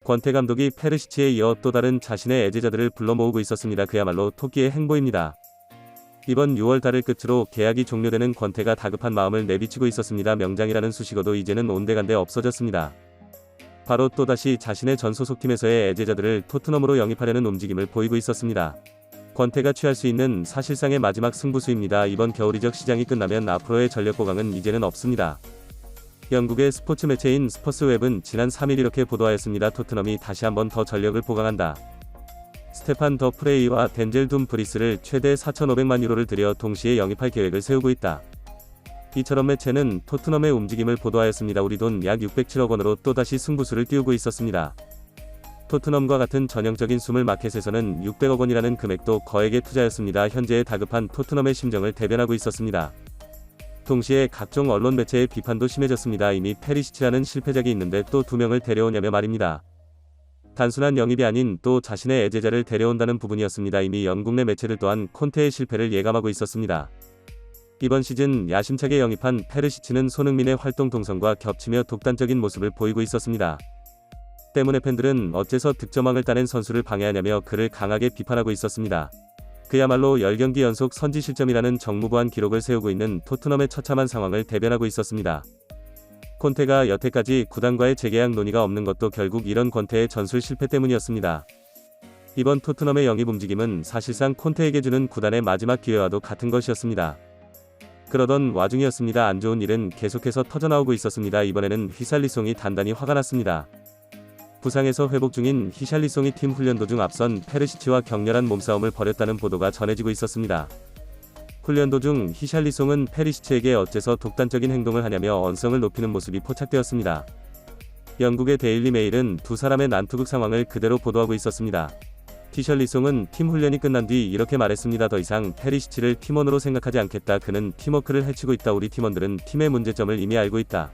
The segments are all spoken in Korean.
권태 감독이 페르시치에 이어 또 다른 자신의 애제자들을 불러 모으고 있었습니다. 그야말로 토끼의 행보입니다. 이번 6월 달을 끝으로 계약이 종료되는 권태가 다급한 마음을 내비치고 있었습니다. 명장이라는 수식어도 이제는 온데간데 없어졌습니다. 바로 또다시 자신의 전 소속팀에서의 애제자들을 토트넘으로 영입하려는 움직임을 보이고 있었습니다. 권태가 취할 수 있는 사실상의 마지막 승부수입니다. 이번 겨울 이적 시장이 끝나면 앞으로의 전력 보강은 이제는 없습니다. 영국의 스포츠 매체인 스퍼스웹은 지난 3일 이렇게 보도하였습니다. 토트넘이 다시 한번 더 전력을 보강한다. 스테판 더 프레이와 덴젤 둠 브리스를 최대 4,500만 유로를 들여 동시에 영입할 계획을 세우고 있다. 이처럼 매체는 토트넘의 움직임을 보도하였습니다. 우리 돈 약 607억 원으로 또다시 승부수를 띄우고 있었습니다. 토트넘과 같은 전형적인 수물 마켓에서는 600억 원이라는 금액도 거액의 투자였습니다. 현재의 다급한 토트넘의 심정을 대변하고 있었습니다. 동시에 각종 언론 매체의 비판도 심해졌습니다. 이미 페리시치라는 실패작이 있는데 또 2명을 데려오냐며 말입니다. 단순한 영입이 아닌 또 자신의 애제자를 데려온다는 부분이었습니다. 이미 영국 내 매체들 또한 콘테의 실패를 예감하고 있었습니다. 이번 시즌 야심차게 영입한 페르시치는 손흥민의 활동 동선과 겹치며 독단적인 모습을 보이고 있었습니다. 때문에 팬들은 어째서 득점왕을 따낸 선수를 방해하냐며 그를 강하게 비판하고 있었습니다. 그야말로 10경기 연속 선지 실점이라는 정무부한 기록을 세우고 있는 토트넘의 처참한 상황을 대변하고 있었습니다. 콘테가 여태까지 구단과의 재계약 논의가 없는 것도 결국 이런 권태의 전술 실패 때문이었습니다. 이번 토트넘의 영입 움직임은 사실상 콘테에게 주는 구단의 마지막 기회와도 같은 것이었습니다. 그러던 와중이었습니다. 안 좋은 일은 계속해서 터져나오고 있었습니다. 이번에는 히샬리송이 단단히 화가 났습니다. 부상에서 회복 중인 히샬리송이 팀 훈련 도중 앞선 페르시치와 격렬한 몸싸움을 벌였다는 보도가 전해지고 있었습니다. 훈련 도중 히샬리송은 페리시치에게 어째서 독단적인 행동을 하냐며 언성을 높이는 모습이 포착되었습니다. 영국의 데일리 메일은 두 사람의 난투극 상황을 그대로 보도하고 있었습니다. 히샬리송은 팀 훈련이 끝난 뒤 이렇게 말했습니다. 더 이상 페리시치를 팀원으로 생각하지 않겠다. 그는 팀워크를 해치고 있다. 우리 팀원들은 팀의 문제점을 이미 알고 있다.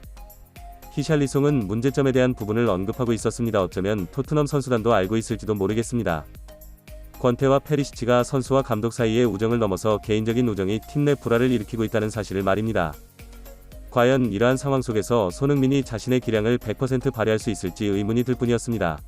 히샬리송은 문제점에 대한 부분을 언급하고 있었습니다. 어쩌면 토트넘 선수단도 알고 있을지도 모르겠습니다. 권태와 페리시치가 선수와 감독 사이의 우정을 넘어서 개인적인 우정이 팀 내 불화를 일으키고 있다는 사실을 말입니다. 과연 이러한 상황 속에서 손흥민이 자신의 기량을 100% 발휘할 수 있을지 의문이 들 뿐이었습니다.